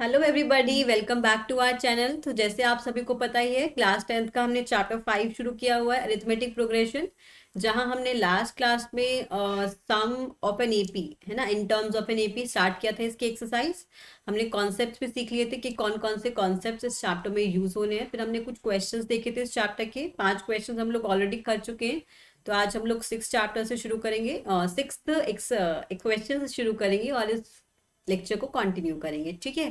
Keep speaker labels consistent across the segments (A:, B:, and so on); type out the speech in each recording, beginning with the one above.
A: Hello everybody, welcome back to our channel. तो जैसे आप सभी को पता ही है, क्लास 10th का हमने चैप्टर 5 शुरू किया हुआ है, अरिथमेटिक प्रोग्रेशन। जहां हमने लास्ट क्लास में सम ऑफ एन एपी, है ना, in terms of an AP start किया था। इसकी एक्सरसाइज हमने कॉन्सेप्ट्स भी सीख लिए थे कि कौन कौन से कॉन्सेप्ट्स इस चैप्टर में यूज होने हैं। फिर हमने कुछ क्वेश्चंस देखे थे इस चैप्टर के, 5 क्वेश्चंस हम लोग ऑलरेडी कर चुके हैं। तो आज हम लोग 6 चैप्टर से शुरू करेंगे, 6th क्वेश्चन से शुरू करेंगे और इस लेक्चर को कंटिन्यू करेंगे। ठीक है,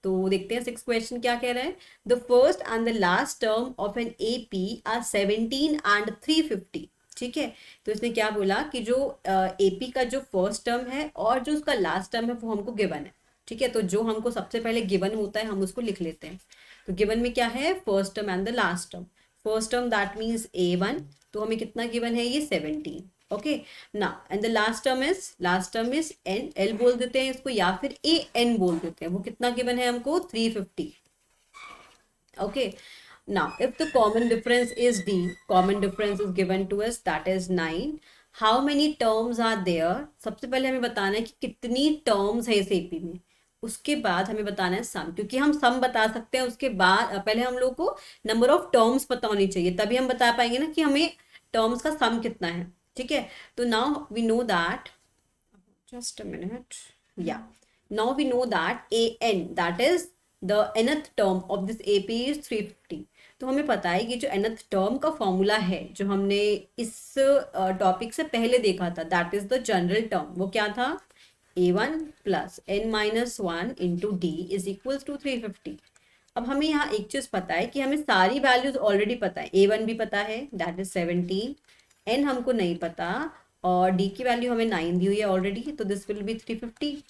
A: तो देखते हैं 6 क्वेश्चन क्या कह रहा है। The first and the last term of an AP are 17 and 350। ठीक है, तो इसने क्या बोला कि जो एपी का जो फर्स्ट टर्म है और जो उसका लास्ट टर्म है वो हमको गिवन है। ठीक है, तो जो हमको सबसे पहले गिवन होता है हम उसको लिख लेते हैं। तो गिवन में क्या है, first term and the last term. First term that means A1, तो हमें कितना गिवन है, ये 17। ओके, ना and the last term is an, L बोल देते हैं इसको या फिर ए एन बोल देते हैं। वो कितना गिवन है हमको, 350। Okay, now if the common difference is d, common difference is given to us, that is 9. how many terms are there, सबसे पहले हमें बताना है कि कितनी टर्म्स है इस एपी में। उसके बाद हमें बताना है सम, क्योंकि हम सम बता सकते हैं। उसके बाद पहले हम लोग को नंबर ऑफ टर्म्स पता होनी चाहिए, तभी हम बता पाएंगे ना कि हमें टर्म्स का सम कितना है। ठीक है, तो now we know that, just a minute, yeah, now we know that an, that is the nth term of this AP is 350। तो हमें पता है कि जो nth टर्म का फॉर्मूला है जो हमने इस टॉपिक से पहले देखा था, that is the general term. वो क्या था, A1 plus n-1 into d is equals to 350। अब हमें यहाँ एक चीज पता है कि हमें सारी वैल्यूज ऑलरेडी पता है। A1 भी पता है, दैट इज 17, n हमको नहीं पता, और d की वैल्यू हमें 9 दी हुई है ऑलरेडी, तो दिस विल बी 350।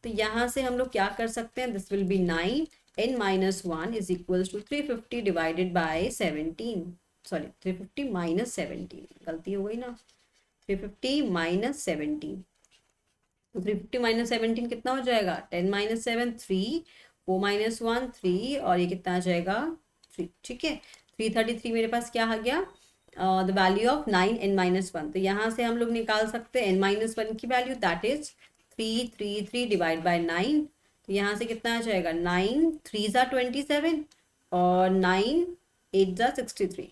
A: तो यहाँ से हम लोग क्या कर सकते हैं, this will be 9, n-1 is equals to 350 divided by 17, sorry 350 minus 17, गलती हो गई ना, 350 माइनस 17। तो 350 माइनस 17 कितना हो जाएगा, 10 माइनस 7 3, 4 माइनस 1 3, और ये कितना आ जाएगा 3। ठीक है, 333 मेरे पास क्या आ गया, द वैल्यू ऑफ 9n-1। तो यहाँ से हम लोग निकाल सकते हैं n-1 की value, that is 333 divide by 9। तो यहाँ से कितना आ जाएगा, 9 3 ज़ा 27 और 9 8 ज़ा 63।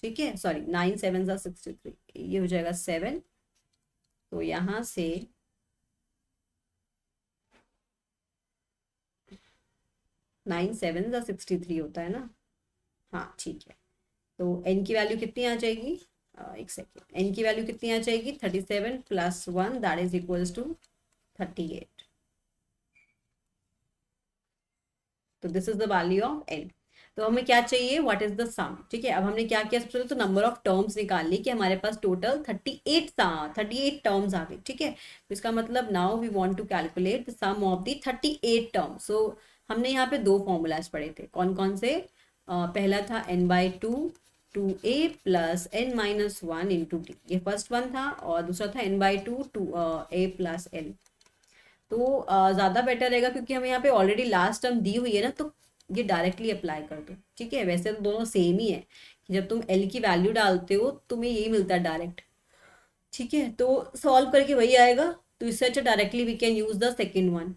A: ठीक है, सॉरी 9 7 ज़ा 63, ये हो जाएगा 7। तो यहाँ से 9 7 ज़ा 63 होता है ना, हाँ ठीक है। तो n की वैल्यू कितनी आ जाएगी, एक सेकेंड, n की वैल्यू कितनी आ जाएगी, 37 plus 1 that is equals to 38। तो this is the value of n। तो हमें क्या चाहिए, व्हाट इज द सम। ठीक है, अब हमने क्या किया, सबसे पहले तो नंबर ऑफ टर्म्स निकाल ली कि हमारे पास टोटल 38 था, 38 टर्म्स आ गई। ठीक है, तो इसका मतलब now we want to calculate the sum of the 38 terms. So हमने यहाँ पे दो फॉर्मूलाज पढ़े थे, कौन कौन से, पहला था n/2 2a plus n-1 into D, ये फर्स्ट वन था, और दूसरा था n/2 2a प्लस n। तो ज़्यादा बेटर रहेगा क्योंकि हमें यहाँ पे ऑलरेडी लास्ट टर्म दी हुई है ना, तो ये डायरेक्टली अप्लाई कर दो। ठीक है, वैसे तो दोनों सेम ही है कि जब तुम एल की वैल्यू डालते हो तुम्हें यही मिलता है डायरेक्ट। ठीक है, तो सॉल्व करके वही आएगा, तो इससे अच्छा directly we can use the second one.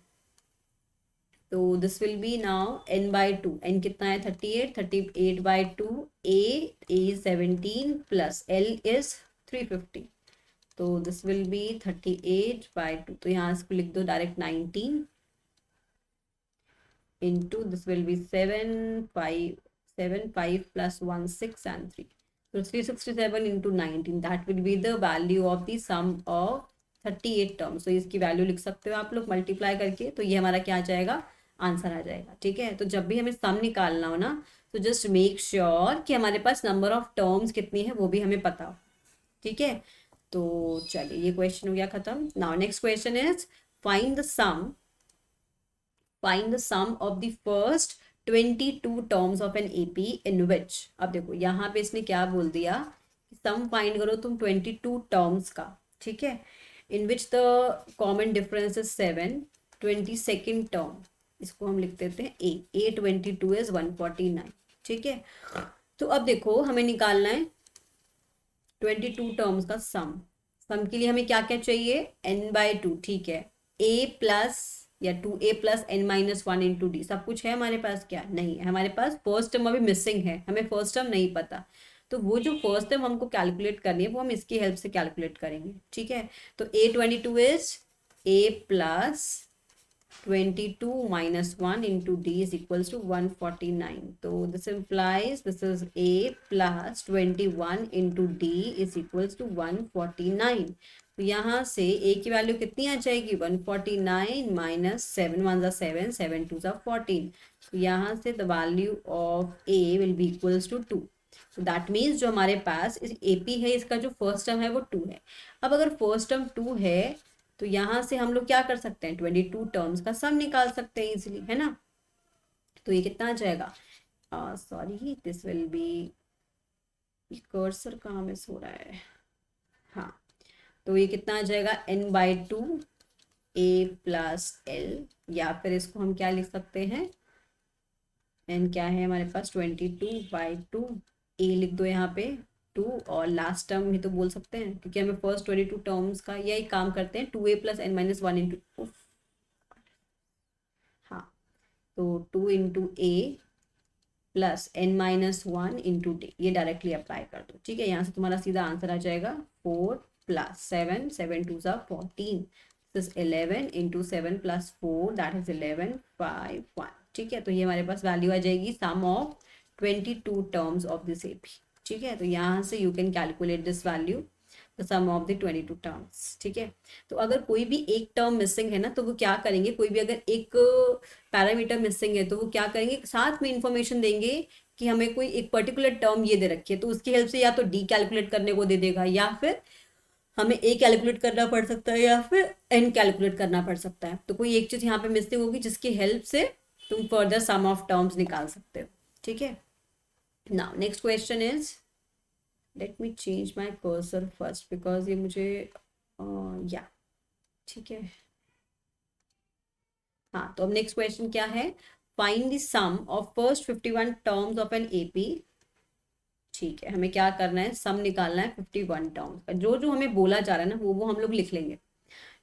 A: तो this will be now n/2, n कितना है 38, 38/2, a is 17 plus l is 350। तो दिस विल बी 38/2, तो यहाँ इसको लिख दो direct 19 into this will be 7 5 plus 1 6 and 3, तो 367 into 19, that will be the value of the sum of 38 terms. तो इसकी वैल्यू लिख सकते हो आप लोग मल्टीप्लाई करके, तो ये हमारा क्या आ जाएगा, आंसर आ जाएगा। ठीक है, तो जब भी हमें सम निकालना हो ना, तो जस्ट मेक श्योर कि हमारे पास नंबर ऑफ टर्म्स कितनी है वो भी हमें पता हो। ठीक है, तो चलिए ये क्वेश्चन हो गया खत्म। Now next question is find the sum, find the sum of the first 22 terms of an AP in which. अब देखो यहाँ पे इसने क्या बोल दिया, सम फाइंड करो तुम 22 टर्म्स का। ठीक है, in which the common difference is 7, 22nd term, इसको हम लिख देते हैं ए 22 इज 149। ठीक है, तो अब देखो हमें निकालना है 22 टर्म्स का सम। सम के लिए हमें क्या क्या चाहिए, n/2। ठीक है, a प्लस या 2a plus n minus one into D, सब कुछ है हमारे पास क्या? नहीं है हमारे पास। फर्स्ट टर्म अभी मिसिंग है, हमें फर्स्ट टर्म नहीं पता। तो वो जो फर्स्ट टर्म हमको कैलकुलेट करनी है वो हम इसकी हेल्प से कैलकुलेट करेंगे। ठीक है, तो A22 is a plus 22 minus 1 into d is equals to 149. So this implies this is a plus 21 into d is equals to 149. तो यहाँ से a की वैल्यू कितनी आ जाएगी? 149 माइनस 7 वन ज़ा 7, 7 टू ज़ा 14। तो यहाँ से the value of a will be equals to 2। So that means जो हमारे पास इस AP है इसका जो फर्स्ट टर्म है वो 2 है। अब अगर फर्स्ट टर्म 2 है तो यहाँ से हम लोग क्या कर सकते हैं? 22 टर्म्स का सम निकाल सकते हैं इजीली, है ना। तो ये कितना आ जाएगा? Sorry this will B, cursor कहाँ मिस हो रहा है? हाँ, तो ये कितना आ जाएगा? n/2 a प्लस l, या फिर इसको हम क्या लिख सकते हैं? n क्या है हमारे पास? 22/2, a लिख दो यहाँ पे 2, और लास्ट टर्म ही तो बोल सकते हैं क्योंकि हमें फर्स्ट 22 टर्म्स का यही काम करते हैं। 2a plus n minus one into, हाँ, तो 2 into a plus n minus one into D, ये डायरेक्टली अप्लाई कर दो। ठीक है, यहाँ से तुम्हारा सीधा आंसर आ जाएगा 4 प्लस 7, 7 टू ज़ा 14, this 11 into 7 plus 4 that is 11, 5, 1। ठीक है, तो ये हमारे पास वैल्यू आ जाएगी sum of 22 terms of this AP। ठीक है, तो यहाँ से you can calculate this value, the sum of the 22 terms. ठीक है, तो अगर कोई भी एक टर्म मिसिंग है ना तो वो क्या करेंगे? कोई भी अगर एक पैरामीटर मिसिंग है तो वो क्या करेंगे? साथ में इंफॉर्मेशन देंगे कि हमें कोई एक पर्टिकुलर टर्म ये दे रखी है, तो उसकी हेल्प से या तो डी कैलकुलेट करने को दे देगा, या फिर हमें ए कैलकुलेट करना पड़ सकता है, या फिर एन कैलकुलेट करना पड़ सकता है। तो कोई एक चीज यहाँ पे मिसिंग होगी जिसकी हेल्प से तुम फर्दर सम ऑफ टर्म्स निकाल सकते हो। ठीक है, now next question is, let me change my cursor first because ये मुझे या ठीक है। हाँ, तो अब नेक्स्ट क्वेश्चन क्या है? Find the sum of first 51 terms of an AP। ठीक है, हमें क्या करना है? सम निकालना है 51 टर्म्स का। जो जो हमें बोला जा रहा है ना वो हम लोग लिख लेंगे।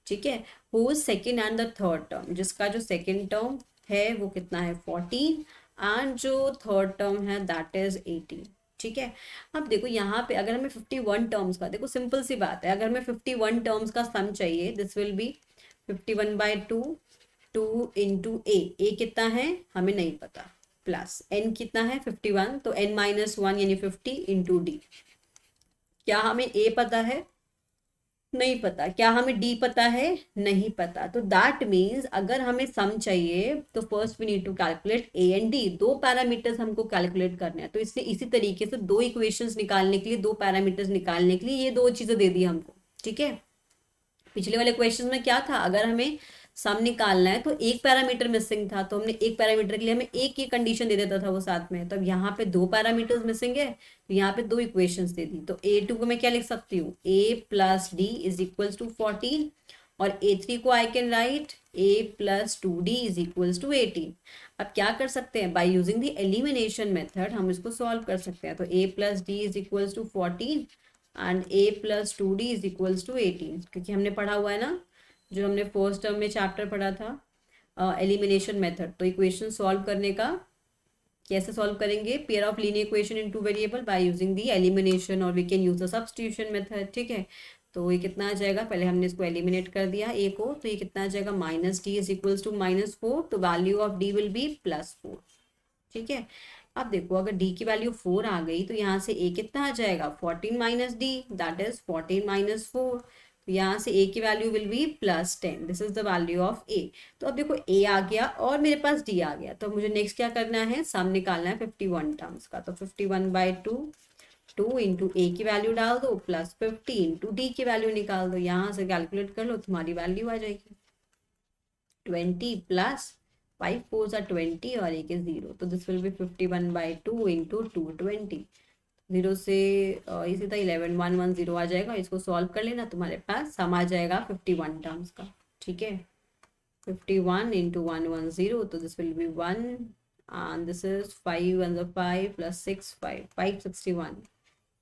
A: ठीक है, who second and the third term, जिसका जो सेकेंड टर्म है वो कितना है? 14, एंड जो थर्ड टर्म है दैट इज 18। ठीक है, अब देखो यहाँ पे अगर हमें 51 टर्म्स का, देखो सिंपल सी बात है, अगर हमें 51 टर्म्स का सम चाहिए, दिस विल बी 51/2, 2 इंटू ए कितना है हमें नहीं पता, प्लस n कितना है? 51, तो n माइनस वन यानी 50 इंटू डी। क्या हमें a पता है? नहीं पता। क्या हमें d पता है? नहीं पता। तो दैट मीन्स अगर हमें सम चाहिए तो first we need to calculate a and d, दो पैरामीटर्स हमको कैलकुलेट करने हैं। तो इसलिए इसी तरीके से दो इक्वेशंस निकालने के लिए, दो पैरामीटर्स निकालने के लिए ये दो चीजें दे दी हमको। ठीक है, पिछले वाले क्वेश्चन में क्या था? अगर हमें सम निकालना है तो एक पैरामीटर मिसिंग था, तो हमने एक पैरामीटर के लिए हमें एक ही कंडीशन दे देता था वो साथ में। तो अब यहाँ पे दो पैरामीटर्स मिसिंग है तो यहाँ पे दो इक्वेशंस दे दी। तो A2 को मैं क्या लिख सकती हूँ? a plus d is equals to 14, और A3 को I can write a plus 2d is equals to 18। अब क्या कर सकते हैं? By using the elimination method हम इसको सॉल्व कर सकते हैं। तो a plus d is equals to 14 and a plus 2d is equals to 18, क्योंकि हमने पढ़ा हुआ है ना, जो हमने फर्स्ट टर्म में चैप्टर पढ़ा था एलिमिनेशन मेथड। तो इक्वेशन सॉल्व करने का कैसे सॉल्व करेंगे? Pair of linear equation in two variable by using the elimination, और we can use the substitution method. ठीक है, तो ये कितना आ जाएगा? पहले हमने इसको एलिमिनेट कर दिया a को, तो ये कितना आ जाएगा? Minus d is equals to -4, तो value of d will be +4। ठीक है, अब देखो अगर d की वैल्यू 4 आ गई तो यहाँ से a कितना आ जाएगा? 14 minus D, that is 14 minus 4। तो यहाँ से a की value will be +10, this is the value of a। तो अब देखो a आ गया और मेरे पास d आ गया, तो मुझे नेक्स्ट क्या करना है? सम निकालना है 51 टर्म्स का। तो 51/2, 2 इंटू a की वैल्यू डाल दो, प्लस 50 इंटू d की वैल्यू निकाल दो। यहाँ से कैलकुलेट कर लो, तुम्हारी वैल्यू आ जाएगी 20 प्लस 5 4 are 20 और एक है 0, तो दिस विल बी 51/2 इंटू 220। 0 से इसी तरह 11 1 1 0 आ जाएगा। इसको सॉल्व कर लेना, तुम्हारे पास सम आ जाएगा 51 टर्म्स का। ठीक है, 51 इंटू 110, तो this will be 1 and this is 5 1 5 plus 6 5 561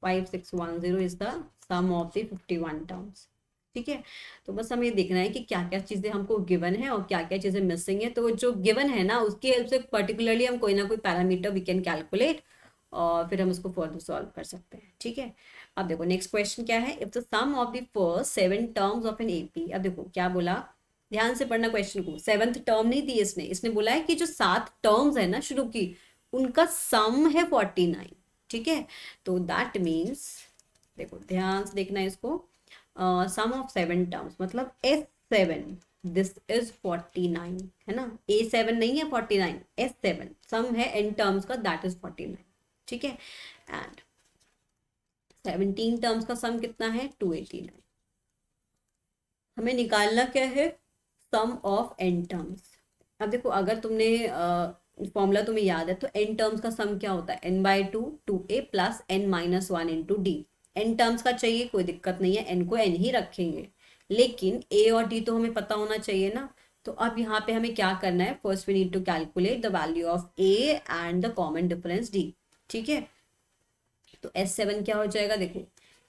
A: 5610 is the sum of the 51 terms. ठीक है। तो बस हमें देखना है कि क्या क्या चीजें हमको गिवन है और क्या क्या चीजें मिसिंग है। तो जो गिवन है ना उसकी हेल्प से पर्टिकुलरली हम कोई ना कोई पैरामीटर वी कैन कैलकुलेट और फिर हम उसको फर्दर सॉल्व कर सकते हैं। ठीक है। अब देखो नेक्स्ट क्वेश्चन क्या है, if the sum of the first 7 terms of an AP. अब देखो क्या बोला, ध्यान से पढ़ना क्वेश्चन को। 7th टर्म नहीं दी इसने, इसने बोला है कि जो 7 टर्म्स है ना शुरू की, उनका सम है 49। ठीक है। तो दैट मीन्स, देखो ध्यान से देखना है इसको, सम ऑफ 7 टर्म्स मतलब S7, दिस इज 49 है ना। A7 नहीं है 49, S7 सम है n टर्म्स का, दैट इज 49। ठीक है। एंड 17 टर्म्स का सम कितना है 289। हमें निकालना क्या है, सम ऑफ n टर्म्स। अब देखो अगर तुमने फॉर्मूला तुम्हें याद है तो n टर्म्स का सम क्या होता है, n/2 2a plus n-1 into D. n terms का चाहिए, कोई दिक्कत नहीं है, n को n ही रखेंगे, लेकिन a और d तो हमें पता होना चाहिए ना। तो अब यहाँ पे हमें क्या करना है, first we need to calculate the value of a and the common difference d। ठीक है। तो S7 क्या हो जाएगा, देखो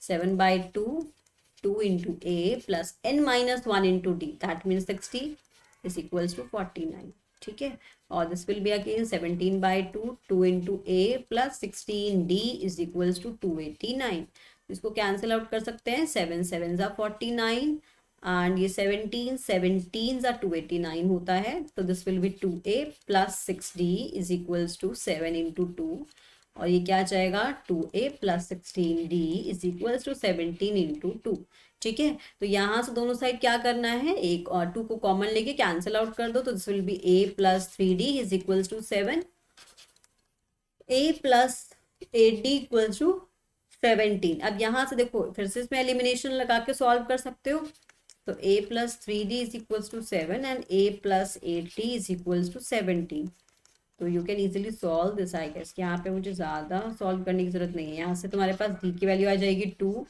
A: 7/2 2 into a plus n-1 into d, that means 60 is equals to 49। ठीक है। और this will be again 17/2 2 into a plus 16d is equals to 289। इसको कैंसिल आउट कर सकते हैं, 7 7 ज़ा 49 एंड ये 17 17 ज़ा 289 होता है। तो this will be 2a plus 6d is equals to 7 into 2, और ये क्या जाएगा 2a plus 16d is equals to 17 into 2। ठीक है। तो यहाँ से दोनों साइड क्या करना है, एक और 2 को कॉमन लेके कैंसिल आउट कर दो, तो this will be a plus 3d is equals to 7, a plus 8d equals to 17। अब यहाँ से देखो फिर से इसमें एलिमिनेशन लगा के सॉल्व कर सकते हो। तो a plus 3d is equals to 7 and a plus 8d is equals to 17। तो you can easily solve this, I guess. यहाँ पे मुझे ज़्यादा सॉल्व करने की जरूरत नहीं है। यहाँ से तुम्हारे पास d की वैल्यू आ जाएगी 2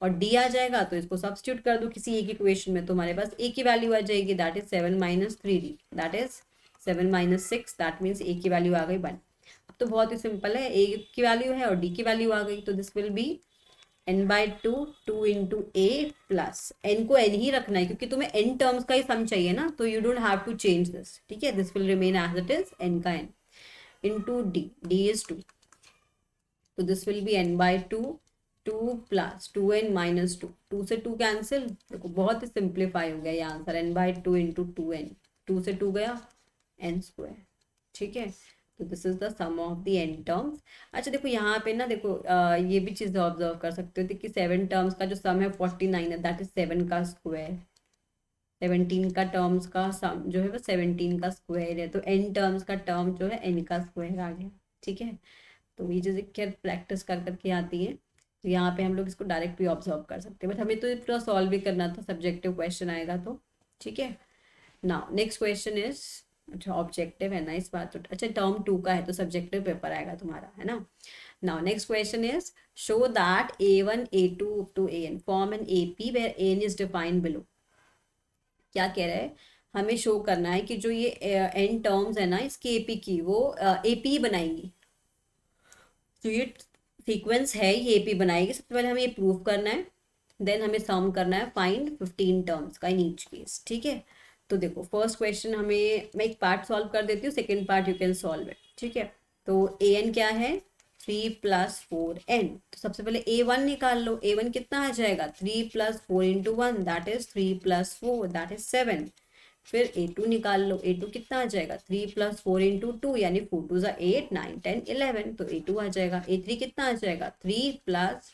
A: और d आ जाएगा, तो इसको सब्स्टिट्यूट कर दो किसी एक इक्वेशन में, तुम्हारे पास a की वैल्यू आ जाएगी, that is 7 minus 3d, that is 7 minus 6, that means a की वैल्यू आ गई 1। अब तो बहुत ही सिंपल है, a की वैल्यू है और d की वैल्यू आ गई, तो this will be n/2 2 into a plus, n को n ही रखना है क्योंकि तुम्हें n टर्म्स का ही सम चाहिए ना, तो you don't have to change this. ठीक है। This will remain as it is, n का n इंटू d is 2, तो this will be n/2 2 plus 2n minus 2, 2 से 2 कैंसिल, देखो बहुत ही सिंप्लीफाई हो गया ये आंसर, n/2 इंटू 2n, 2 से 2 गया n स्क्वायर। ठीक है। तो this is the sum of the n terms. अच्छा देखो यहाँ पे ना देखो ये भी चीज़ ऑब्जर्व कर सकते हो कि 7 टर्म्स का जो सम है 49 है, दैट इज 7 का स्क्वायर। 17 का टर्म्स का सम जो है वो 17 का स्क्वायर है, तो n टर्म्स का टर्म जो है n का स्क्वायर आ गया। ठीक है। तो ये चीज़ें क्या प्रैक्टिस कर करके आती है, तो यहाँ पे हम लोग इसको डायरेक्ट भी ऑब्जर्व कर सकते हैं, बट हमें तो ये पूरा सॉल्व भी करना था, सब्जेक्टिव क्वेश्चन आएगा तो। ठीक है। नाउ नेक्स्ट क्वेश्चन इज, अच्छा ऑब्जेक्टिव है ना इस बार तो, अच्छा टर्म 2 का है तो सब्जेक्टिव पेपर आएगा तुम्हारा, है ना। Now next question is, show that a1 a2 to an form an AP where an is defined below. क्या कह रहा है, हमें शो करना है कि जो ये n टर्म्स है ना इसकी AP की, वो AP बनाएंगी। तो ये सीक्वेंस है, ये AP बनाएगी। सबसे पहले हमें ये प्रूव करना है, देन हमें सम करना है, फाइंड 15 टर्म्स का इन ईच केस। ठीक है। तो देखो फर्स्ट क्वेश्चन हमें, मैं एक पार्ट सॉल्व कर देती हूँ, second part you can solve it. ठीक है। तो an क्या है 3 प्लस 4n, तो सबसे पहले a1 निकाल लो। a1 कितना आ जाएगा 3 plus 4 into 1, that is 3 plus 4, that is 7। फिर a2 निकाल लो, a2 कितना आ जाएगा 3 प्लस 4 इंटू 2 यानी 4 2 ज़ा 8 9 10 11, तो a2 आ जाएगा। a3 कितना आ जाएगा 3 प्लस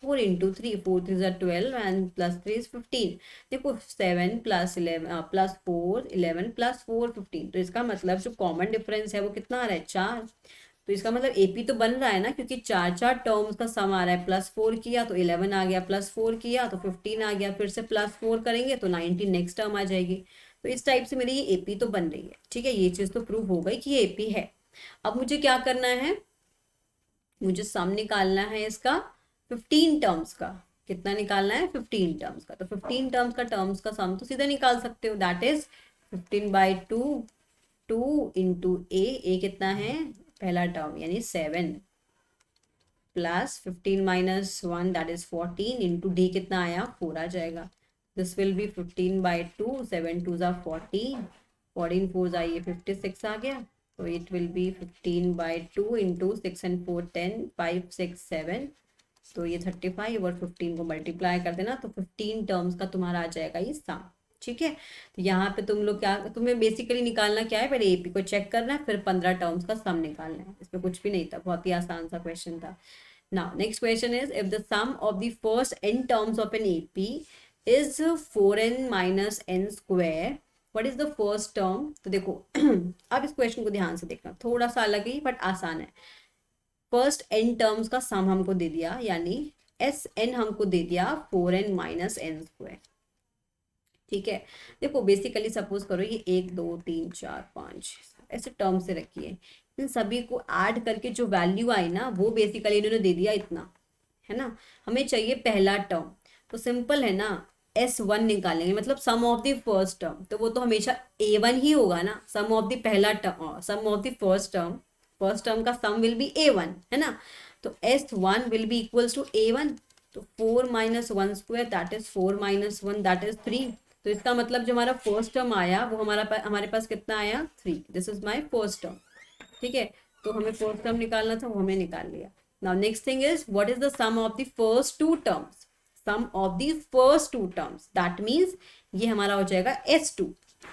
A: 4 इंटू 3, 4 3 ज़ा 12 एंड प्लस 3 इज 15। देखो 7 प्लस 11 प्लस 4 11 प्लस 4 15, तो इसका मतलब जो कॉमन डिफरेंस है वो कितना आ रहा है 4। तो इसका मतलब AP तो बन रहा है ना, क्योंकि 4 टर्म्स का सम आ रहा है, प्लस 4 किया तो 11 आ गया, प्लस 4 किया तो 15 आ गया, फिर से प्लस 4 करेंगे तो 19 नेक्स्ट टर्म आ जाएगी। तो इस टाइप से मेरी ये AP तो बन रही है। ठीक है। ये चीज़ तो प्रूव हो गई कि ये AP है। अब मुझे क्या करना है, मुझे सम निकालना है इसका 15 टर्म्स का। कितना निकालना है 15 टर्म्स का, तो 15 टर्म्स का सम तो सीधा निकाल सकते हो, दैट इज 15/2 2 इंटू ए कितना है पहला टर्म यानी 7 plus 15 minus 1 that is 14 into D कितना आया 4 आ जाएगा। दिस विल बी 15/2, 7 2 ज़ा 14, 14 4 ज़ा ये 56 आ गया, तो it will B 15/2 into 6 and 4 10, 5 6 7, तो ये 35 और 15 को मल्टीप्लाई कर देना, तो 15 टर्म्स का तुम्हारा आ जाएगा ये सम। ठीक है, तो यहाँ पे तुम लोग क्या, तुम्हें बेसिकली निकालना क्या है, पहले एपी को चेक करना है, फिर 15 टर्म्स का सम निकालना है। इसमें कुछ भी नहीं था, बहुत ही आसान सा क्वेश्चन था। Now next question is, if the sum of the first n terms of an AP is 4n minus n square, what is the first term. तो देखो अब इस क्वेश्चन को ध्यान से देखना, थोड़ा सा अलग ही बट आसान है। फर्स्ट n टर्म्स का सम हमको दे दिया, यानी Sn हमको दे दिया 4n minus n स्क्वायर। ठीक है, देखो बेसिकली सपोज करो ये 1 2 3 4 5 ऐसे टर्म से रखिए, इन सभी को ऐड करके जो वैल्यू आई ना, वो बेसिकली इन्होंने दे दिया इतना, है ना। हमें चाहिए पहला टर्म, तो सिंपल है ना, S1 निकालेंगे, मतलब sum of the first term, तो वो तो हमेशा A1 ही होगा ना। सम ऑफ द पहला term, sum of the first term का सम विल बी A1, है ना। तो S1 will be equals to A1, तो 4 minus 1 square that is 4 minus 1 that is 3। तो इसका मतलब जो हमारा फर्स्ट टर्म आया वो हमारे पास कितना आया, 3। This is my first term. ठीक है, तो हमें फर्स्ट टर्म निकालना था, वो हमें निकाल लिया। Now next thing is, what is the sum of the first two terms, sum of the first two terms, that means ये हमारा हो जाएगा S2।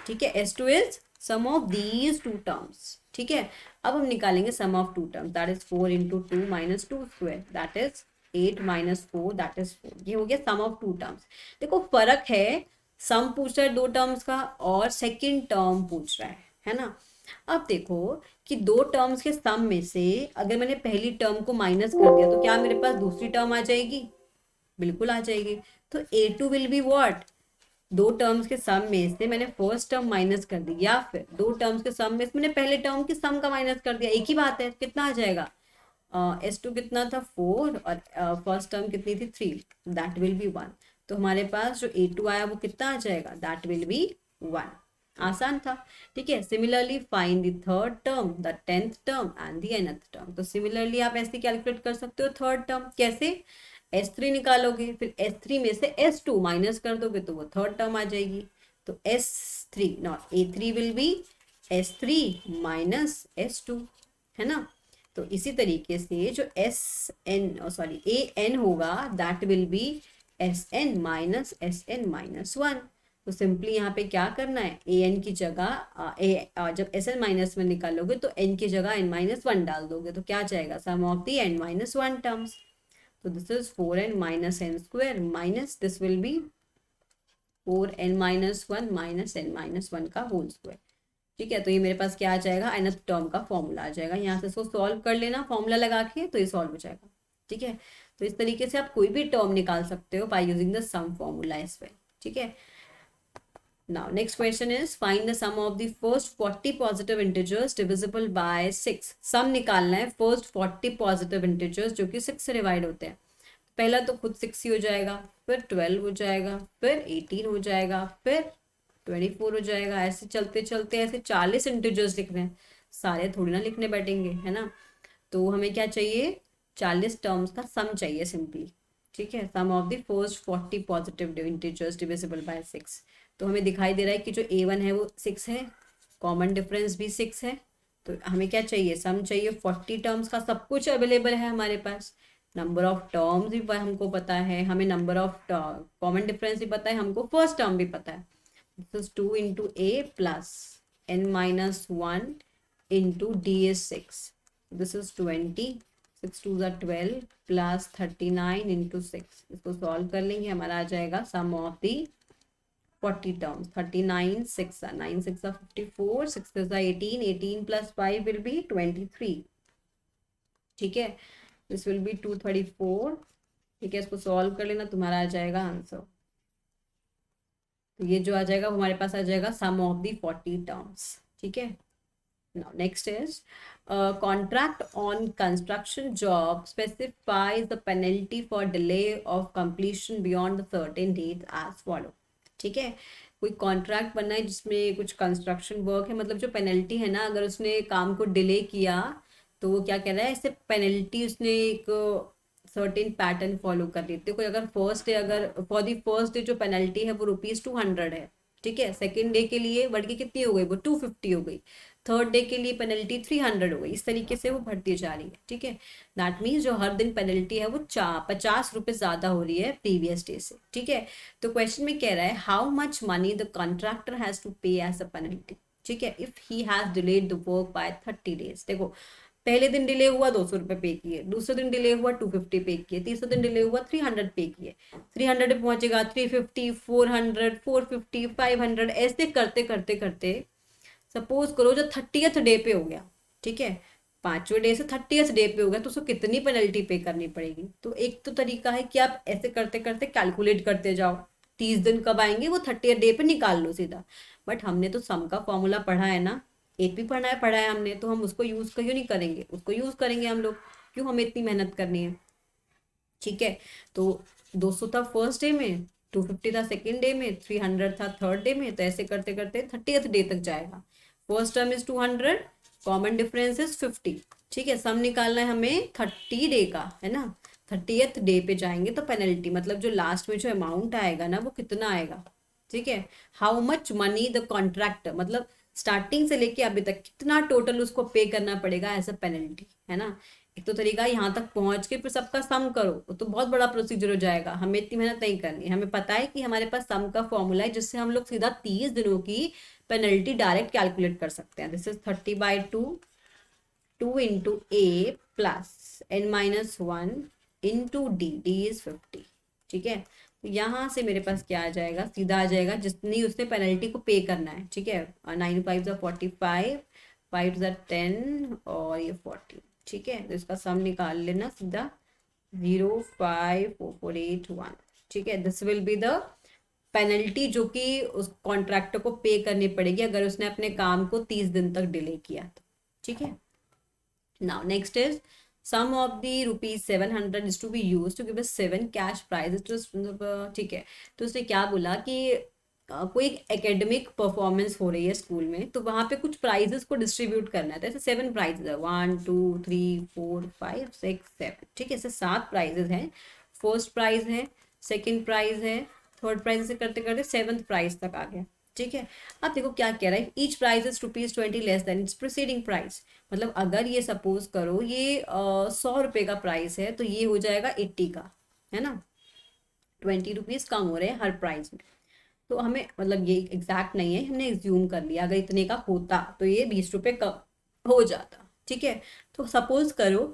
A: ठीक है, S2 is sum of these two terms. ठीक है, अब हम निकालेंगे sum of two terms, that is 4 into 2 minus 2 square, that is 8 minus 4 that is 4। ये हो गया सम ऑफ टू टर्म्स। देखो फर्क है, सम पूछ रहा है दो टर्म्स का और सेकंड टर्म पूछ रहा है ना। अब देखो कि दो टर्म्स के सम में से अगर मैंने पहली टर्म को माइनस कर दिया, तो क्या मेरे पास दूसरी टर्म आ जाएगी, बिल्कुल आ जाएगी। तो A2 विल बी व्हाट, दो टर्म्स के सम में से मैंने फर्स्ट टर्म माइनस कर दी, या फिर दो टर्म्स के सम में से मैंने पहले टर्म के सम का माइनस कर दिया, एक ही बात है। कितना आ जाएगा, S2 कितना था 4 और फर्स्ट टर्म कितनी थी 3, दैट विल बी 1। तो हमारे पास जो A2 आया वो कितना आ जाएगा, दैट विल बी 1। आसान था। ठीक है, similarly find the third term, the 10th term and the nth term. तो सिमिलरली आप ऐसे कैलकुलेट कर सकते हो थर्ड टर्म, कैसे, S3 निकालोगे, फिर S3 में से S2 माइनस कर दोगे तो वो थर्ड टर्म आ जाएगी। तो S3 not A3 will be S3 minus S2, है ना। तो इसी तरीके से जो AN होगा that will B SN minus SN minus 1। तो सिंपली यहाँ पे क्या करना है, AN की जगह जब SN माइनस 1 निकालोगे तो N की जगह N माइनस 1 डाल दोगे, तो क्या जाएगा, sum of the N minus 1 terms. तो this is 4n minus n square minus this will be 4n minus 1 minus n minus 1 का होल स्क्वायर। ठीक है, तो ये मेरे पास क्या आ जाएगा, nth टर्म का फॉर्मूला आ जाएगा। यहाँ से इसको सॉल्व कर लेना फॉर्मूला लगा के, तो ये सॉल्व हो जाएगा। ठीक है, तो इस तरीके से आप कोई भी टर्म निकाल सकते हो by using the sum formula as well. ठीक है, now next question is, find the sum of the first 40 positive integers divisible by 6। Sum निकालना है फर्स्ट 40 पॉजिटिव इंटीजर्स जो कि 6 से डिवाइड होते हैं। पहला तो खुद 6 ही हो जाएगा, फिर 12 हो जाएगा, फिर 18 हो जाएगा, फिर 24 हो जाएगा। ऐसे चलते चलते ऐसे 40 इंटीजर्स लिख रहे हैं, सारे थोड़ी ना लिखने बैठेंगे, है ना। तो हमें क्या चाहिए, 40 टर्म्स का सम चाहिए सिंपली। ठीक है, sum of the first 40 positive integers divisible by 6। तो हमें दिखाई दे रहा है कि जो A1 है वो 6 है, कॉमन डिफरेंस भी 6 है। तो हमें क्या चाहिए, सम चाहिए 40 टर्म्स का, सब कुछ अवेलेबल है हमारे पास, नंबर ऑफ टर्म्स भी हमको पता है, हमें नंबर ऑफ कॉमन डिफरेंस भी पता है, हमको फर्स्ट टर्म भी पता है। This is 2 into A plus n minus 1 into D is 6. This is 20, 6 2 are 12 plus 39 into 6। इसको सॉल्व कर लेंगे, हमारा आ जाएगा sum of the 40 terms, 39 6 are 9 6 are 54, 6 is 18, 18 plus 5 will be 23। ठीक है, दिस विल बी 234। ठीक है, इसको सॉल्व कर लेना, तुम्हारा आ जाएगा आंसर। तो ये जो आ जाएगा वो हमारे पास आ जाएगा सम ऑफ दी 40 टर्म्स। ठीक है, now next is contract on construction job specifies the penalty for delay of completion beyond the certain date as follow। ठीक है, कोई कॉन्ट्रैक्ट बनना है जिसमें कुछ कंस्ट्रक्शन वर्क है, मतलब जो पेनल्टी है ना, अगर उसने काम को डिले किया तो वो क्या कह रहा है, इससे पेनल्टी उसने एक सर्टेन पैटर्न फॉलो कर रही है। देखो अगर फर्स्ट डे, अगर फॉर दी फर्स्ट डे जो पेनल्टी है वो ₹200 है, ठीक है। सेकेंड डे के लिए बढ़ के कितनी हो गई, वो 250 हो गई। थर्ड डे के लिए पेनल्टी 300 हो गई। इस तरीके से वो बढ़ती जा रही है, ठीक है। दैट मीन्स जो हर दिन पेनल्टी है वो 50 रुपये ज्यादा हो रही है प्रीवियस डे से, ठीक है। तो क्वेश्चन में कह रहा है how much money the contractor has to pay as a penalty, ठीक है, if he has delayed the work by 30 days. देखो पहले दिन डिले हुआ 200 रुपये पे किए, दूसरे दिन डिले हुआ 250 पे किए, तीसरे दिन डिले हुआ 300 पे किए, 300 पे पहुंचेगा 350, 400, 450, 500, ऐसे करते करते करते सपोज करो जो 30th डे पे हो गया, ठीक है, 5वें डे से 30th डे पे हो गया, तो उसको कितनी पेनल्टी पे करनी पड़ेगी। तो एक तो तरीका है कि आप ऐसे करते करते कैलकुलेट करते जाओ, 30 दिन कब आएंगे वो 30th डे पे निकाल लो सीधा। बट हमने तो सम का फॉर्मूला पढ़ा है ना, AP पढ़ा है हमने, तो हम उसको यूज क्यों नहीं करेंगे, उसको यूज करेंगे हम लोग, क्यों हमें इतनी मेहनत करनी है, ठीक है। तो 200 था फर्स्ट डे में, 250 था सेकेंड डे में, 300 था थर्ड डे में, तो ऐसे करते करते 30th डे तक जाएगा। First term is 200, common difference is 50, ठीक है। सम निकालना है हमें 30 डे का, है ना। 30th डे पे जाएंगे तो पेनल्टी मतलब जो लास्ट में जो अमाउंट आएगा ना वो कितना आएगा, ठीक है। How much money the contractor, मतलब स्टार्टिंग से लेके अभी तक कितना टोटल उसको पे करना पड़ेगा एज अ पेनल्टी, है ना। एक तो तरीका यहाँ तक पहुंच के फिर सबका सम करो, वो तो बहुत बड़ा प्रोसीजर हो जाएगा, हमें इतनी मेहनत नहीं करनी। हमें पता है कि हमारे पास सम का फॉर्मूला है जिससे हम लोग सीधा 30 दिनों की पेनल्टी डायरेक्ट कैलकुलेट कर सकते हैं। This is 30/2, 2 into a plus n-1 into D, D is 50, ठीक है। तो यहाँ से मेरे पास क्या आ जाएगा, सीधा आ जाएगा जितनी उसने पेनल्टी को पे करना है, ठीक है। 9 5 45, 5 10 और ये 40, ठीक है। तो इसका सम निकाल लेना सीधा, 05448 1, ठीक है। This will be the penalty जो कि उस कॉन्ट्रैक्टर को पे करनी पड़ेगी अगर उसने अपने काम को 30 दिन तक डिले किया तो, ठीक है। Now next is sum of the ₹700 is to be used to give us 7 cash prizes to ठीक है। तो उसने क्या बोला कि कोई एक एकेडमिक परफॉर्मेंस हो रही है स्कूल में, तो वहां पे कुछ प्राइजेस को डिस्ट्रीब्यूट करना है। तो ऐसे 7 प्राइजेस है, 1 2 3 4 5 6 7, ठीक है। ऐसे 7 प्राइजेस हैं। फर्स्ट प्राइज है, सेकेंड प्राइज है, थर्ड प्राइज से करते करते 7th प्राइज तक आ गया, ठीक है। अब देखो क्या कह रहा है, each prize is ₹20 less than its preceding price. मतलब अगर ये सपोज करो ये 100 रुपये का प्राइस है तो ये हो जाएगा 80 का, है ना। 20 रुपीज कम हो रहे हैं हर प्राइस में। तो हमें मतलब ये एग्जैक्ट नहीं है, हमने एज्यूम कर लिया अगर इतने का होता तो ये 20 रुपये कम हो जाता, ठीक है। तो सपोज करो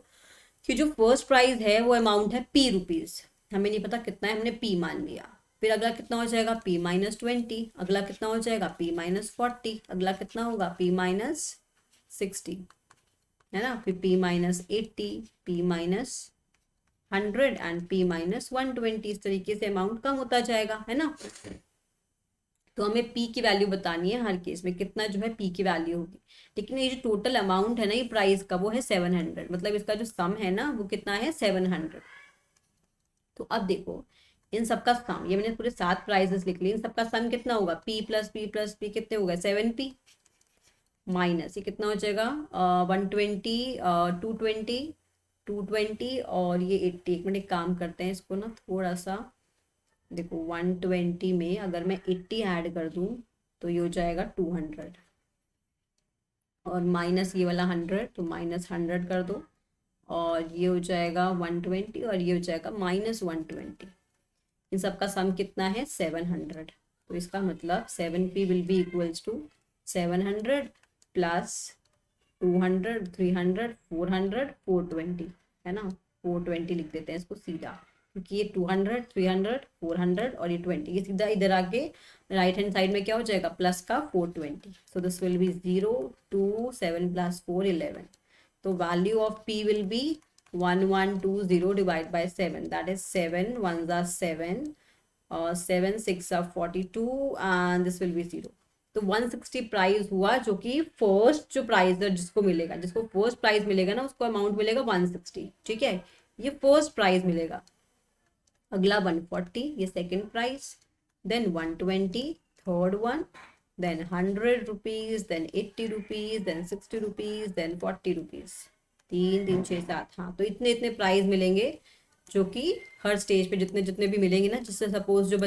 A: कि जो फर्स्ट प्राइस है वो अमाउंट है p रुपीज, हमें नहीं पता कितना है, हमने p मान लिया। फिर अगला कितना हो जाएगा, p-20, अगला कितना हो जाएगा, p-40, अगला कितना होगा, p-60, है ना। फिर p-80, p-100 एंड p-120, इस तरीके से अमाउंट कम होता जाएगा, है ना। तो हमें p की वैल्यू बतानी है हर केस में, कितना जो है p की वैल्यू होगी। लेकिन ये जो टोटल अमाउंट है ना ये प्राइस का वो है 700, मतलब इसका जो सम है ना वो कितना है 700। तो अब देखो इन सबका सम, ये मैंने पूरे 7 प्राइजेस लिख लिए, इन सबका सम कितना होगा, p plus p plus p कितने होगा, 7p, माइनस ये कितना हो जाएगा 120, 220, 220 और ये 80। एक मिनट काम करते हैं इसको ना थोड़ा सा, देखो 120 में अगर मैं 80 ऐड कर दूं तो ये हो जाएगा 200, और माइनस ये वाला 100 तो -100 कर दो, और ये हो जाएगा 120 और ये हो जाएगा -120। इन सबका सम कितना है 700। तो इसका मतलब 7p will be equals to 700 plus 200, 300, 400, 420, है ना। 420 लिख देते हैं इसको सीधा, क्योंकि ये 200, 300, 400 और ये 20, ये सीधा इधर आके राइट हैंड साइड में क्या हो जाएगा, प्लस का 420। So this will B 0 2 7 plus 4 11। तो value of p will be 1120 divide by 7, that is 7 1s are 7, 7 6 are 42 and this will B 0। तो 160 प्राइस हुआ, जो कि फर्स्ट जो प्राइस है जिसको मिलेगा, जिसको फर्स्ट प्राइस मिलेगा ना उसको अमाउंट मिलेगा 160, ठीक है। ये फर्स्ट प्राइस मिलेगा। अगला 140 ये second price, then 120 third one, then 100 rupees, then 80 rupees, then 60 rupees, then 40 rupees, 3 3 6 7, हाँ तो इतने इतने प्राइस मिलेंगे जो कि हर स्टेज पे जितने जितने भी मिलेंगे ना, जिससे सपोज जो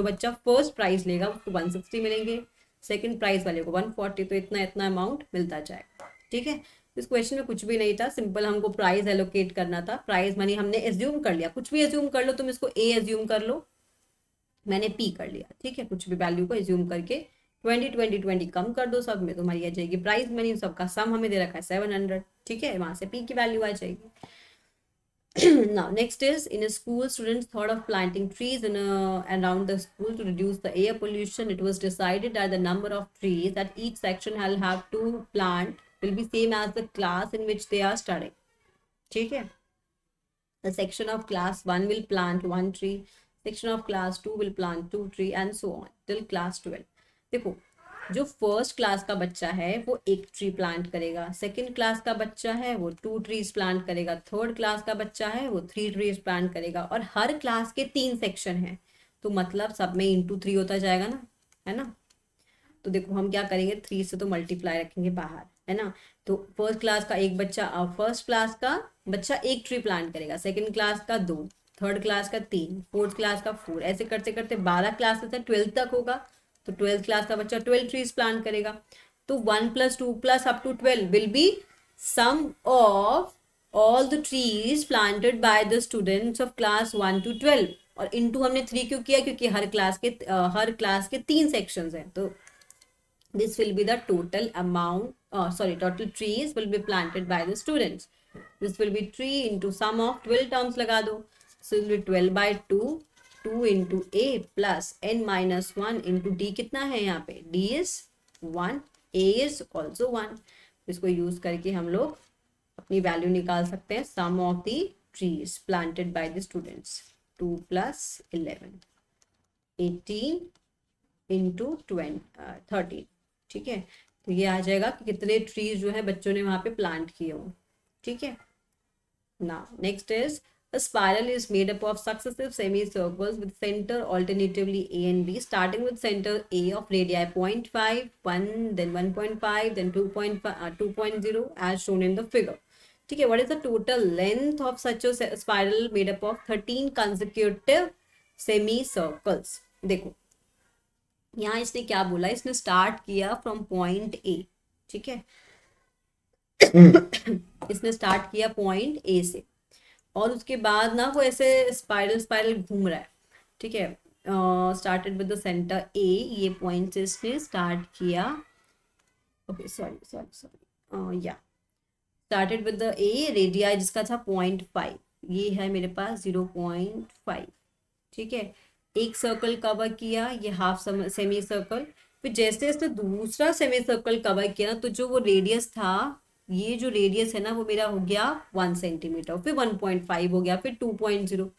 A: बच्चा फर्स्ट प्राइज लेगा उसको 160 मिलेंगे, सेकंड प्राइज वाले को 140, तो इतना इतना अमाउंट मिलता जाएगा। ठीक है, इस क्वेश्चन में कुछ भी नहीं था, सिंपल हमको प्राइज एलोकेट करना था। प्राइज मनी हमने एज्यूम कर लिया, कुछ भी एज्यूम कर लो, तुम इसको ए एज्यूम कर लो, मैंने पी कर लिया। ठीक है, कुछ भी वैल्यू को एज्यूम करके 20 कम कर दो, सब में तुम्हारी आ जाएगी प्राइस मनी। सबका सम हमें दे रखा है 700। ठीक है, वहां से पी की वैल्यू आ जाएगी। Now next is, in a school students thought of planting trees around the school to reduce the air pollution. It was decided that the number of trees that each section will have to plant will be same as the class in which they are studying. ठीक है, the section of class 1 will plant 1 tree, section of class 2 will plant 2 tree and so on till class 12. देखो, जो first class का बच्चा है वो एक tree plant करेगा, सेकंड क्लास का बच्चा है वो 2 ट्रीज प्लांट करेगा, थर्ड क्लास का बच्चा है वो 3 ट्रीज प्लांट करेगा, और हर क्लास के 3 सेक्शन हैं, तो मतलब सब में इंटू 3 होता जाएगा ना, है ना। तो देखो हम क्या करेंगे, 3 से तो मल्टीप्लाई रखेंगे बाहर, है ना। तो फर्स्ट क्लास का एक ट्री प्लांट करेगा, सेकंड क्लास का 2, थर्ड क्लास का 3, फोर्थ क्लास का 4, ऐसे करते करते 12 क्लास से 12 तक होगा, तो 12th क्लास का बच्चा 12 ट्रीज प्लांट करेगा। तो 1 + 2 + up to 12 will be sum of all the trees planted by the students of class 1 to 12, और इनटू हमने 3 क्यों किया, क्योंकि हर क्लास के 3 सेक्शंस हैं, तो this will be the total amount, total trees will be planted by the students. This will be 3 into sum of 12 terms लगा दो, so it will be 12 by 2, 2 into a plus n minus 1 into d, कितना है यहाँ पे, d is 1, a is also 1। इसको use करके हम लोग अपनी वैल्यू निकाल सकते हैं, sum of the trees planted by the students, 2 plus 11, 18 into 13। ठीक है, तो ये आ जाएगा कि कितने ट्रीज जो है बच्चों ने वहां पे प्लांट किए हो। ठीक है, now next is, a spiral is made up of successive semicircles with center alternatively A and B, starting with center A of radii 0.5, 1, then 1.5, then 2.5, 2.0 as shown in the figure. ठीक है, what is the total length of such a spiral made up of 13 consecutive semicircles? देखो यहाँ इसने क्या बोला, इसने start किया from point A. ठीक है, इसने स्टार्ट किया पॉइंट ए से, और उसके बाद ना वो ऐसे स्पाइरल स्पाइरल घूम रहा है। ठीक है, स्टार्टेड विद द सेंटर ए, ये पॉइंट से इसने स्टार्ट किया, ओके सॉरी या started with the A radii जिसका था 0.5, ये है मेरे पास 0.5। ठीक है, एक सर्कल कवर किया, ये हाफ सेमी सर्कल, फिर जैसे इसने दूसरा सेमी सर्कल कवर किया ना, तो जो वो रेडियस था, ये जो रेडियस है ना वो मेरा हो गया 1 सेंटीमीटर, फिर 1.5 हो गया, फिर 2.0।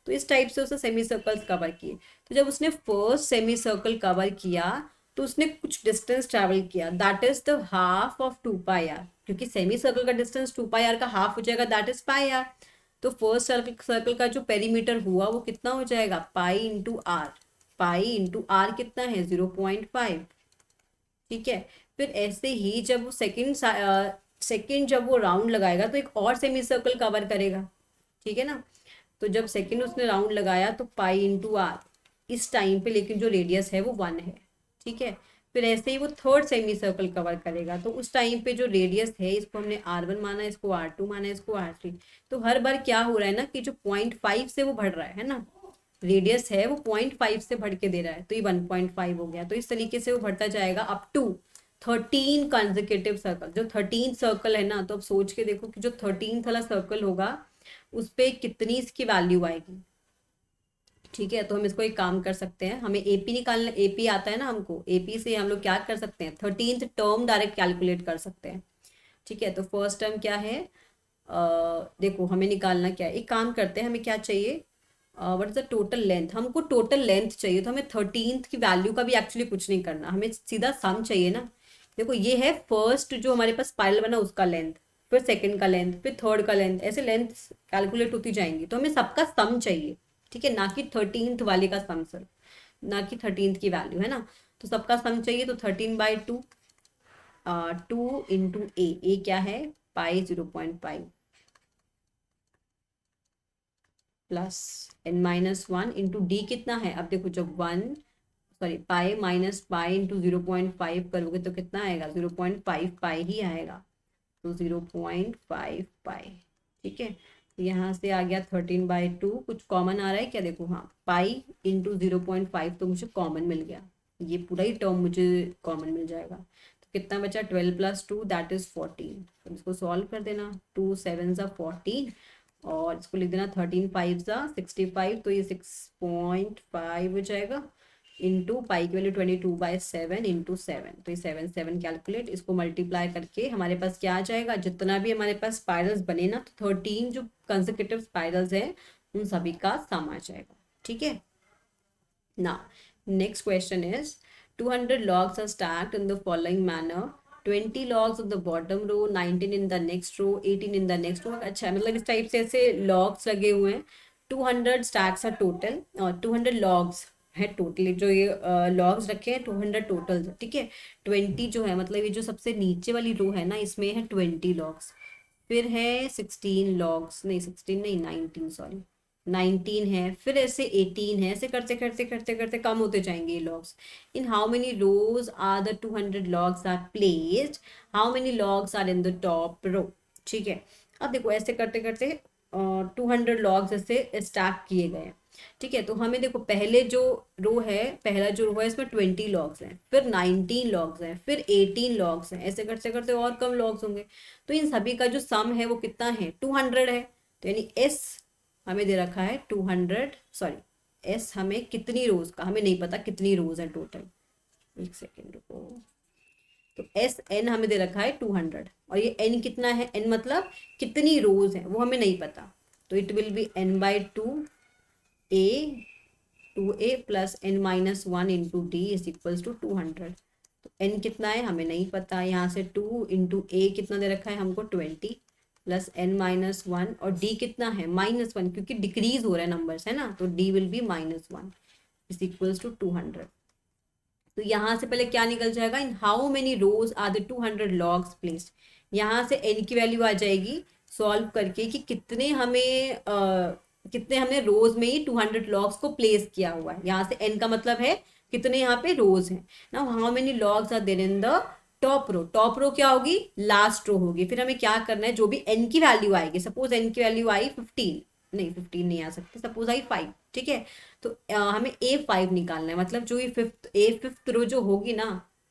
A: तो इस टाइप से उसने सेमी सर्कल्स कवर किए। तो जब उसने फर्स्ट सेमी सर्कल कवर किया तो उसने कुछ डिस्टेंस ट्रैवल किया, that is the half of 2πr, क्योंकि सेमी सर्कल का डिस्टेंस 2πr का हाफ हो जाएगा, दैट इज πr। तो फर्स्ट सर्कल का जो पेरीमीटर हुआ वो कितना हो जाएगा, pi into r, pi into r कितना है 0.5। ठीक है, फिर ऐसे ही जब वो सेकंड जब वो राउंड लगाएगा तो एक और सेमी सर्कल कवर करेगा। ठीक है ना, तो जब सेकंड उसने राउंड लगाया तो पाई इंटू आर इस टाइम पे, लेकिन जो रेडियस है वो 1 है। ठीक है, फिर ऐसे ही वो थर्ड सेमी सर्कल कवर करेगा, तो उस टाइम पे जो रेडियस है इसको हमने R1 माना, इसको R2 माना, इसको R3। तो हर बार क्या हो रहा है ना कि जो 0.5 से वो बढ़ रहा है ना, रेडियस है वो 0.5 से बढ़ के दे रहा है, तो ये 1.5 हो गया। तो इस तरीके से वो बढ़ता जाएगा अप टू 13 कंसेक्यूटिव सर्कल। जो 13 सर्कल है ना, तो अब सोच के देखो कि जो 13th वाला सर्कल होगा उस पर कितनी इसकी वैल्यू आएगी। ठीक है, तो हम इसको एक काम कर सकते हैं, हमें एपी निकालना, एपी आता है ना हमको, एपी से हम लोग क्या कर सकते हैं, 13th टर्म डायरेक्ट कैलकुलेट कर सकते हैं। ठीक है, तो फर्स्ट टर्म क्या है, देखो हमें निकालना क्या है, एक काम करते हैं, हमें क्या चाहिए, what is the total length, हमको टोटल लेंथ चाहिए, तो हमें 13th की वैल्यू का भी एक्चुअली कुछ नहीं करना, हमें सीधा सम चाहिए ना। देखो ये है फर्स्ट जो हमारे पास स्पाइरल बना उसका लेंथ, फिर सेकंड का लेंथ, फिर थर्ड का लेंथ, ऐसे लेंथ कैलकुलेट होती जाएंगी, तो हमें सबका सम चाहिए। ठीक है, ना कि 13th वाले का सम, सर ना कि 13th की वैल्यू, है ना। तो सबका सम चाहिए, तो 13/2, 2 इंटू ए क्या है, पाई 0.5, प्लस n-1 इंटू डी कितना है, अब देखो जब पाई माइनस पाई इंटू 0.5 करोगे तो कितना आएगा, 0.5 पाई ही आएगा, तो 0.5 पाई। ठीक है, तो यहाँ से आ गया 13/2, कुछ कॉमन आ रहा है क्या, देखो हाँ, पाई इंटू 0.5 तो मुझे कॉमन मिल गया, ये पूरा ही टर्म मुझे कॉमन मिल जाएगा। तो कितना बचा, 12 + 2 दैट इज 14। तो इसको सॉल्व कर देना, 2 7 ज़ा 14 और इसको लिख देना 13 5 ज़ा 65, तो ये 6.5 हो जाएगा इंटू पाई की वैल्यू 22/7 इंटू 7, तो ये 7 7 कैलकुलेट, इसको मल्टीप्लाई करके हमारे पास क्या आ जाएगा, जितना भी हमारे पास स्पाइरल्स बने ना, तो 13 जो कंसेक्यूटिव स्पाइरल्स हैं उन सभी का सम आ जाएगा। ठीक है, ना next question is 200 logs are stacked in the following manner, 20 logs of the bottom row, 19 in the next row, 18 in the next row। अच्छा, मतलब इस टाइप से ऐसे logs लगे हुए हैं, 200 stacks are total और 200 logs है टोटली, जो ये लॉग्स रखे हैं 200 टोटल। ठीक है, 20 जो है मतलब ये जो सबसे नीचे वाली रो है ना, इसमें है 20 लॉग्स, फिर है 16 लॉग्स, नहीं 16 नहीं 19 सॉरी 19 है, फिर ऐसे 18 है, ऐसे करते करते करते करते कम होते जाएंगे ये logs. In how many rows are the 200 logs are placed, how many logs are in the top row. ठीक है, अब देखो ऐसे करते करते 200 लॉग्स ऐसे स्टैक किए गए हैं। ठीक है, तो हमें देखो पहला जो रो है इसमें 20 लॉग्स हैं, फिर 19 लॉग्स हैं, फिर 18 लॉग्स हैं, ऐसे करते करते और कम लॉग्स होंगे, तो इन सभी का जो सम है वो कितना है, 200 है। तो यानी एस हमें दे रखा है 200, सॉरी एस हमें कितनी रोज का हमें नहीं पता, कितनी रोज है टोटल, एक सेकेंड रुको, तो एस एन हमें दे रखा है 200 और ये एन कितना है, एन मतलब कितनी रोज है वो हमें नहीं पता, तो it will be n/2 a 2a plus n-1 into d is equals to 200। तो n कितना है हमें नहीं पता, यहाँ से 2 इंटू ए कितना दे रखा है हमको 20 प्लस n-1 और d कितना है -1, क्योंकि डिक्रीज हो रहा है नंबर्स है ना, तो d will be -1 is equals to 200। तो यहाँ से पहले क्या निकल जाएगा, in how many rows are the 200 logs placed, यहाँ से n की वैल्यू आ जाएगी सॉल्व करके कि कितने हमने रोज में ही 200 लॉग्स को प्लेस किया हुआ है। यहाँ से n का मतलब है कितने यहाँ पे रोज हैं ना, how many logs are there in the top row, top row क्या होगी, लास्ट रो होगी। फिर हमें क्या करना है, जो भी n की वैल्यू आएगी, सपोज n की वैल्यू आई 15, नहीं 15 नहीं आ सकती, सपोज आई 5। ठीक है, तो हमें A5 निकालना है, मतलब जो ये फिफ्थ रो जो होगी ना,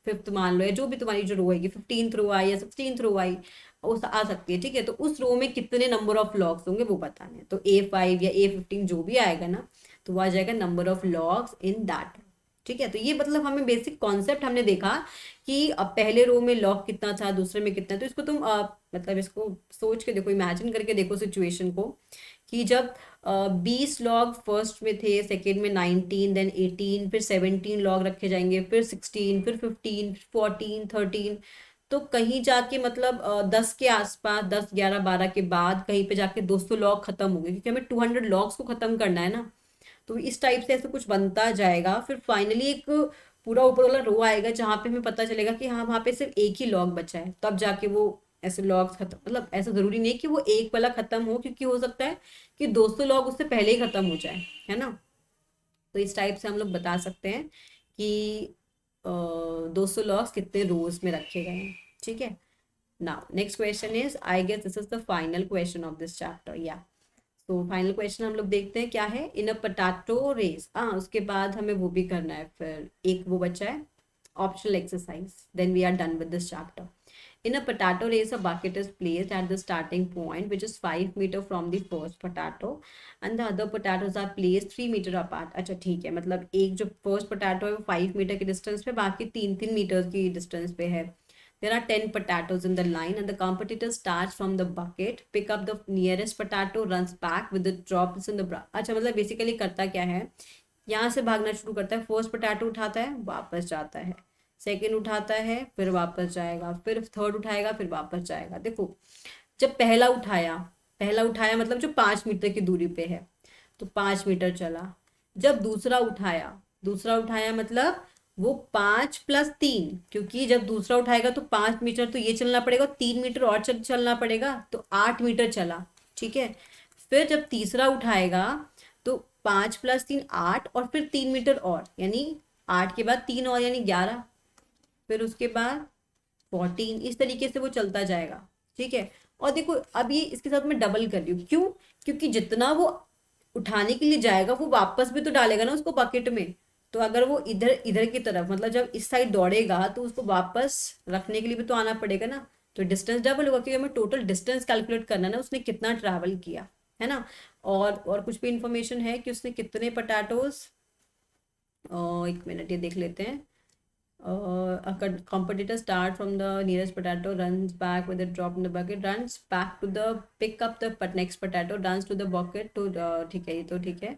A: फिफ्थ मान लो, या जो भी तुम्हारी जो रो आएगी, 15th रो आई या 16th रो आई उस आ सकती है। ठीक है, तो उस रो में कितने नंबर ऑफ लॉग्स होंगे वो बताने हैं, तो A5 या A15 जो भी आएगा ना, तो वो आ जाएगा number of logs in that. ठीक है, तो ये मतलब हमें बेसिक कॉन्सेप्ट हमने देखा कि अब पहले रो में लॉग कितना था, दूसरे में कितना, तो इसको तुम मतलब इसको सोच के देखो, इमेजिन करके देखो सिचुएशन को, कि जब 20 लॉग फर्स्ट में थे, सेकेंड में 19, देन 18, फिर 17 लॉग रखे जाएंगे, फिर 16, फिर 15, 14, 13, तो कहीं जाके मतलब 10 के आसपास, 10 11 12 के बाद कहीं पे जाके 200 लॉग खत्म होंगे, क्योंकि हमें 200 लॉग्स को खत्म करना है ना। तो इस टाइप से ऐसे कुछ बनता जाएगा, फिर फाइनली एक पूरा ऊपर वाला रो आएगा जहाँ पे हमें पता चलेगा कि हाँ वहाँ पे सिर्फ एक ही लॉग बचा है, तब जाके वो ऐसे लॉग्स खत्म, मतलब ऐसा जरूरी नहीं कि वो एक वाला खत्म हो, क्योंकि हो सकता है कि 200 लॉग उससे पहले ही खत्म हो जाए, है ना। तो इस टाइप से हम लोग बता सकते हैं कि 200 लॉग्स कितने रोज में रखे गए हैं। ठीक है, now next question is, I guess this is the final question of this chapter, या तो फाइनल क्वेश्चन हम लोग देखते हैं क्या है, इन अ पोटैटो रेस। उसके बाद हमें वो भी करना है, फिर एक वो बचा है optional exercise, then we are done with this chapter. In a potato race, a bucket is placed at the starting point, which is 5 meter from the first potato, and the other potatoes are placed 3 meter apart. अच्छा ठीक है, मतलब एक जो first potato है वो 5 meter की distance पे, बाकी 3-3 meters की distance पे है। There are 10 potatoes in the line, and the competitor starts from the bucket, pick up the nearest potato, runs back with the drops in the अच्छा मतलब basically करता क्या है, यहाँ से भागना शुरू करता है, फर्स्ट पोटैटो उठाता है, वापस जाता है, सेकेंड उठाता है, फिर वापस जाएगा, फिर थर्ड उठाएगा, फिर वापस जाएगा। देखो जब पहला उठाया मतलब जो 5 मीटर की दूरी पे है, तो 5 मीटर चला। जब दूसरा उठाया मतलब वो 5 + 3, क्योंकि जब दूसरा उठाएगा तो 5 मीटर तो ये चलना पड़ेगा, 3 मीटर और चलना पड़ेगा, तो 8 मीटर चला। ठीक है, फिर जब तीसरा उठाएगा तो 5 + 3 8, और फिर 3 मीटर और, यानी 8 के बाद 3 और यानी 11, फिर उसके बाद 14, इस तरीके से वो चलता जाएगा। ठीक है, और देखो अब ये इसके साथ मैं डबल कर रही हूँ, क्यों? क्योंकि जितना वो उठाने के लिए जाएगा वो वापस भी तो डालेगा ना उसको बकेट में। तो अगर वो इधर इधर की तरफ, मतलब जब इस साइड दौड़ेगा तो उसको वापस रखने के लिए भी तो आना पड़ेगा ना। तो डिस्टेंस डबल होगा, क्योंकि हमें टोटल डिस्टेंस कैलकुलेट करना है ना, उसने कितना ट्रैवल किया है ना। और कुछ भी इंफॉर्मेशन है कि उसने कितने पटाटोज, एक मिनट ये देख लेते हैं। A competitor start from the nearest potato, runs back with a drop in the bucket, runs back to the pick up the next potato, runs to the bucket to ठीक है, ये तो ठीक है।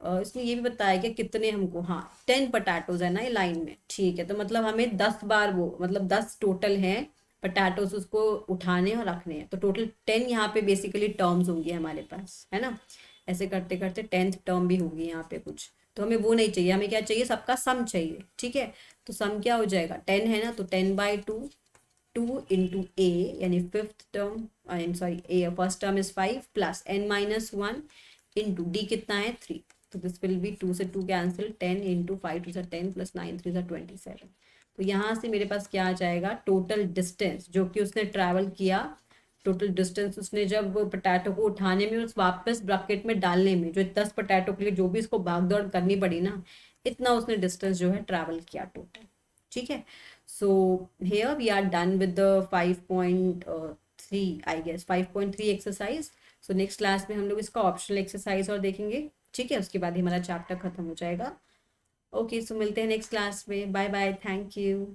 A: इसने ये भी बताया कि कितने हमको, हाँ 10 पटाटोज है ना ये लाइन में। ठीक है, तो मतलब हमें 10 बार वो, मतलब 10 टोटल हैं पटाटोज उसको उठाने और रखने हैं। तो टोटल 10 यहाँ पे बेसिकली टर्म्स होंगी हमारे पास, है ना। ऐसे करते करते 10th टर्म भी होगी यहाँ पे कुछ। तो हमें वो नहीं चाहिए, हमें क्या चाहिए, सबका सम चाहिए। ठीक है, तो सम क्या हो जाएगा, 10 है ना, तो 10/2, 2 × a, यानी 5th term, I am sorry, A first term is 5 plus n-1 into D कितना है 3। तो दिस विल बी 2 से 2 कैंसिल, 10 × 5 2 10 प्लस 9 3 27। तो यहाँ से मेरे पास क्या आ जाएगा, टोटल डिस्टेंस जो कि उसने ट्रैवल किया, टोटल डिस्टेंस उसने जब वो पोटैटो को उठाने में उस वापस ब्रैकेट में डालने में, जो 10 पोटैटो के लिए जो भी इसको भाग दौड़ करनी पड़ी ना, इतना उसने डिस्टेंस जो है ट्रैवल किया टोटल। ठीक है, so here we are done with the 5.3, I guess 5.3 exercise. So next class में हम लोग इसका ऑप्शनल एक्सरसाइज और देखेंगे। ठीक है, उसके बाद ही हमारा चैप्टर खत्म हो जाएगा। ओके, सो मिलते हैं नेक्स्ट क्लास में। Bye bye, thank you.